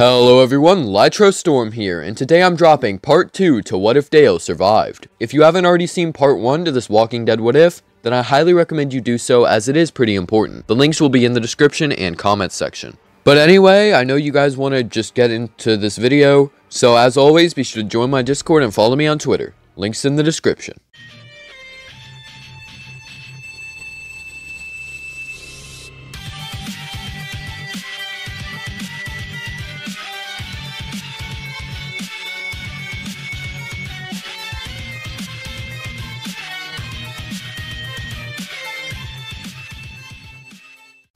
Hello everyone, Storm here, and today I'm dropping part 2 to What If Dale Survived. If you haven't already seen part 1 to this Walking Dead What If, then I highly recommend you do so as it is pretty important. The links will be in the description and comments section. But anyway, I know you guys want to just get into this video, so as always, be sure to join my Discord and follow me on Twitter. Links in the description.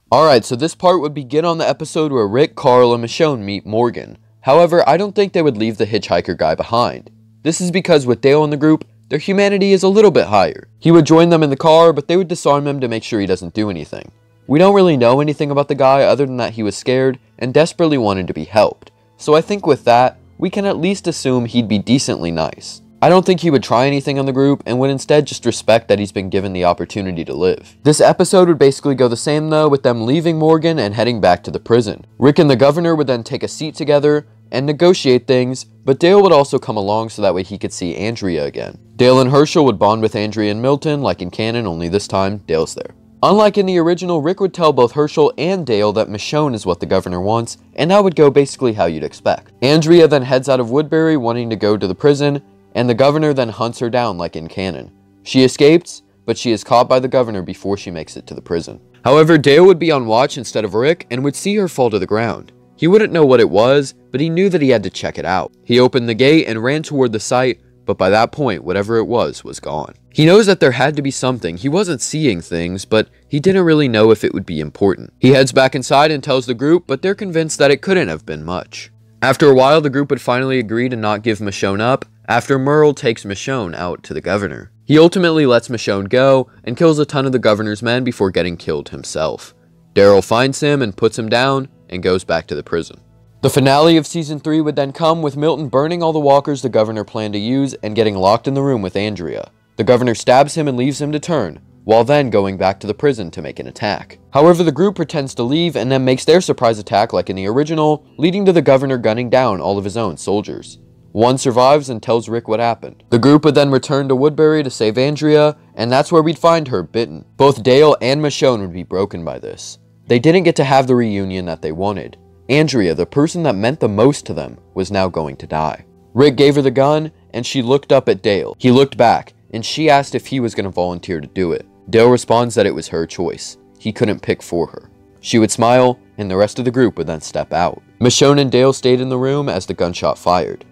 Alright, so this part would begin on the episode where Rick, Carl, and Michonne meet Morgan. However, I don't think they would leave the hitchhiker guy behind. This is because with Dale in the group, their humanity is a little bit higher. He would join them in the car, but they would disarm him to make sure he doesn't do anything. We don't really know anything about the guy other than that he was scared and desperately wanted to be helped. So I think with that, we can at least assume he'd be decently nice. I don't think he would try anything on the group and would instead just respect that he's been given the opportunity to live. This episode would basically go the same though, with them leaving Morgan and heading back to the prison. Rick and the governor would then take a seat together and negotiate things, but Dale would also come along so that way he could see Andrea again. Dale and Herschel would bond with Andrea and Milton like in canon, only this time Dale's there. Unlike in the original, Rick would tell both Herschel and Dale that Michonne is what the governor wants, and that would go basically how you'd expect. Andrea then heads out of Woodbury wanting to go to the prison, and the governor then hunts her down like in canon. She escapes, but she is caught by the governor before she makes it to the prison. However, Dale would be on watch instead of Rick and would see her fall to the ground. He wouldn't know what it was, but he knew that he had to check it out. He opened the gate and ran toward the site, but by that point, whatever it was gone. He knows that there had to be something. He wasn't seeing things, but he didn't really know if it would be important. He heads back inside and tells the group, but they're convinced that it couldn't have been much. After a while, the group would finally agree to not give Michonne up, after Merle takes Michonne out to the governor. He ultimately lets Michonne go and kills a ton of the governor's men before getting killed himself. Daryl finds him and puts him down and goes back to the prison. The finale of season 3 would then come with Milton burning all the walkers the governor planned to use and getting locked in the room with Andrea. The governor stabs him and leaves him to turn, while then going back to the prison to make an attack. However, the group pretends to leave and then makes their surprise attack like in the original, leading to the governor gunning down all of his own soldiers. One survives and tells Rick what happened. The group would then return to Woodbury to save Andrea, and that's where we'd find her bitten. Both Dale and Michonne would be broken by this. They didn't get to have the reunion that they wanted. Andrea, the person that meant the most to them, was now going to die. Rick gave her the gun, and she looked up at Dale. He looked back, and she asked if he was going to volunteer to do it. Dale responds that it was her choice. He couldn't pick for her. She would smile, and the rest of the group would then step out. Michonne and Dale stayed in the room as the gunshot fired.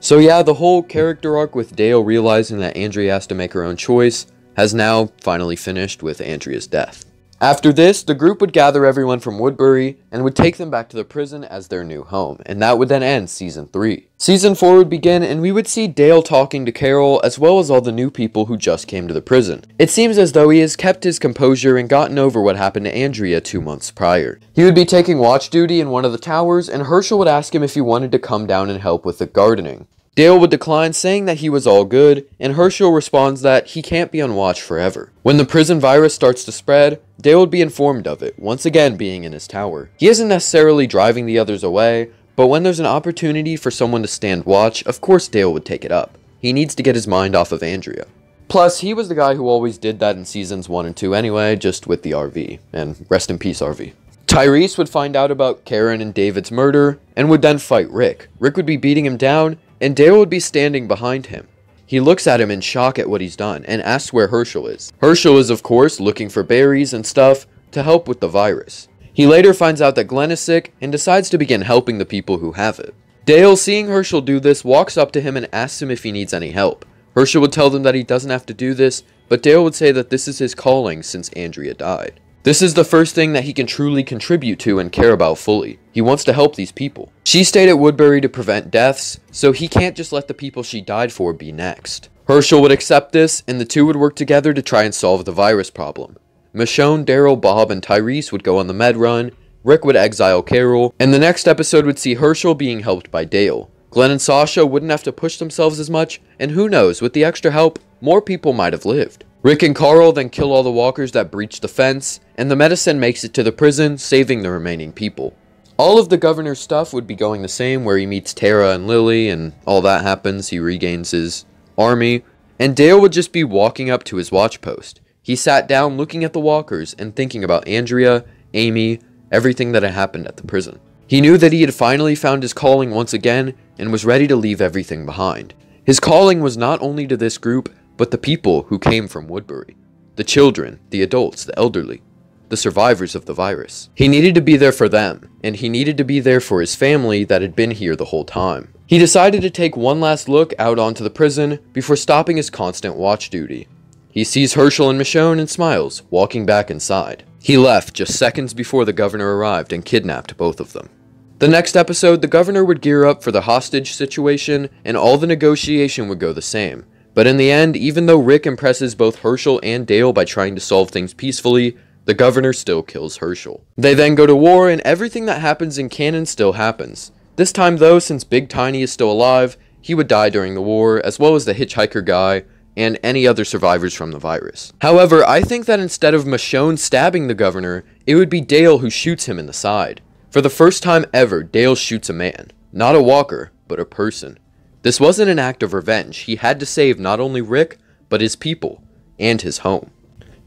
So yeah, the whole character arc with Dale realizing that Andrea has to make her own choice has now finally finished with Andrea's death. After this, the group would gather everyone from Woodbury and would take them back to the prison as their new home, and that would then end season 3. Season 4 would begin and we would see Dale talking to Carol as well as all the new people who just came to the prison. It seems as though he has kept his composure and gotten over what happened to Andrea 2 months prior. He would be taking watch duty in one of the towers and Herschel would ask him if he wanted to come down and help with the gardening. Dale would decline, saying that he was all good, and Herschel responds that he can't be on watch forever. When the prison virus starts to spread, Dale would be informed of it, once again being in his tower. He isn't necessarily driving the others away, but when there's an opportunity for someone to stand watch, of course Dale would take it up. He needs to get his mind off of Andrea. Plus, he was the guy who always did that in seasons 1 and 2 anyway, just with the RV, and rest in peace RV. Tyrese would find out about Karen and David's murder, and would then fight Rick. Rick would be beating him down, and Dale would be standing behind him. He looks at him in shock at what he's done and asks where Herschel is. Herschel is of course looking for berries and stuff to help with the virus. He later finds out that Glenn is sick and decides to begin helping the people who have it. Dale, seeing Herschel do this, walks up to him and asks him if he needs any help. Herschel would tell them that he doesn't have to do this, but Dale would say that this is his calling since Andrea died. This is the first thing that he can truly contribute to and care about fully. He wants to help these people. She stayed at Woodbury to prevent deaths, so he can't just let the people she died for be next. Herschel would accept this, and the two would work together to try and solve the virus problem. Michonne, Daryl, Bob, and Tyrese would go on the med run, Rick would exile Carol, and the next episode would see Herschel being helped by Dale. Glenn and Sasha wouldn't have to push themselves as much, and who knows, with the extra help, more people might have lived. Rick and Carl then kill all the walkers that breached the fence, and the medicine makes it to the prison, saving the remaining people. All of the governor's stuff would be going the same, where he meets Tara and Lily and all that happens. He regains his army, and Dale would just be walking up to his watch post. He sat down looking at the walkers and thinking about Andrea, Amy, everything that had happened at the prison. He knew that he had finally found his calling once again and was ready to leave everything behind. His calling was not only to this group, but the people who came from Woodbury. The children, the adults, the elderly, the survivors of the virus. He needed to be there for them, and he needed to be there for his family that had been here the whole time. He decided to take one last look out onto the prison before stopping his constant watch duty. He sees Herschel and Michonne and smiles, walking back inside. He left just seconds before the governor arrived and kidnapped both of them. The next episode, the governor would gear up for the hostage situation, and all the negotiation would go the same. But in the end, even though Rick impresses both Herschel and Dale by trying to solve things peacefully, the governor still kills Herschel. They then go to war, and everything that happens in canon still happens. This time though, since Big Tiny is still alive, he would die during the war, as well as the hitchhiker guy, and any other survivors from the virus. However, I think that instead of Michonne stabbing the governor, it would be Dale who shoots him in the side. For the first time ever, Dale shoots a man. Not a walker, but a person. This wasn't an act of revenge. He had to save not only Rick, but his people, and his home.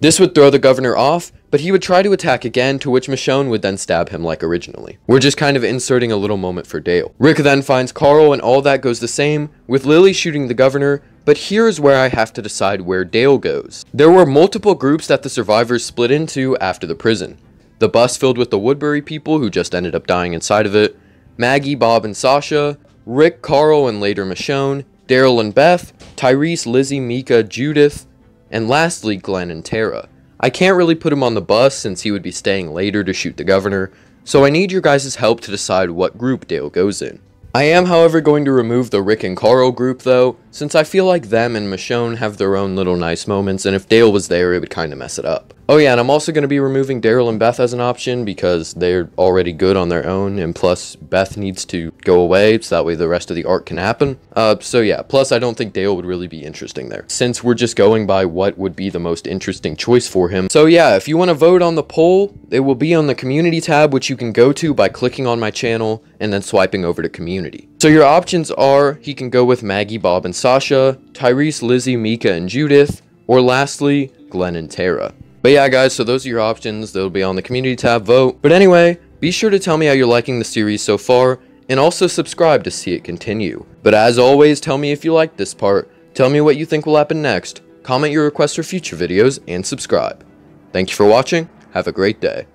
This would throw the governor off, but he would try to attack again, to which Michonne would then stab him like originally. We're just kind of inserting a little moment for Dale. Rick then finds Carl, and all that goes the same, with Lily shooting the governor, but here's where I have to decide where Dale goes. There were multiple groups that the survivors split into after the prison. The bus filled with the Woodbury people who just ended up dying inside of it, Maggie, Bob, and Sasha, Rick, Carl, and later Michonne, Daryl and Beth, Tyrese, Lizzie, Mika, Judith, and lastly Glenn and Tara. I can't really put him on the bus since he would be staying later to shoot the governor, so I need your guys' help to decide what group Dale goes in. I am, however, going to remove the Rick and Carl group though, since I feel like them and Michonne have their own little nice moments, and if Dale was there, it would kind of mess it up. Oh yeah, and I'm also going to be removing Daryl and Beth as an option because they're already good on their own, and plus Beth needs to go away so that way the rest of the arc can happen. So yeah, plus I don't think Dale would really be interesting there, since we're just going by what would be the most interesting choice for him. So yeah, if you want to vote on the poll, it will be on the community tab, which you can go to by clicking on my channel and then swiping over to community. So your options are, he can go with Maggie, Bob, and Sasha, Tyrese, Lizzie, Mika, and Judith, or lastly, Glenn and Tara. But yeah guys, so those are your options. They'll be on the community tab, vote. But anyway, be sure to tell me how you're liking the series so far, and also subscribe to see it continue. But as always, tell me if you liked this part, tell me what you think will happen next, comment your requests for future videos, and subscribe. Thank you for watching, have a great day.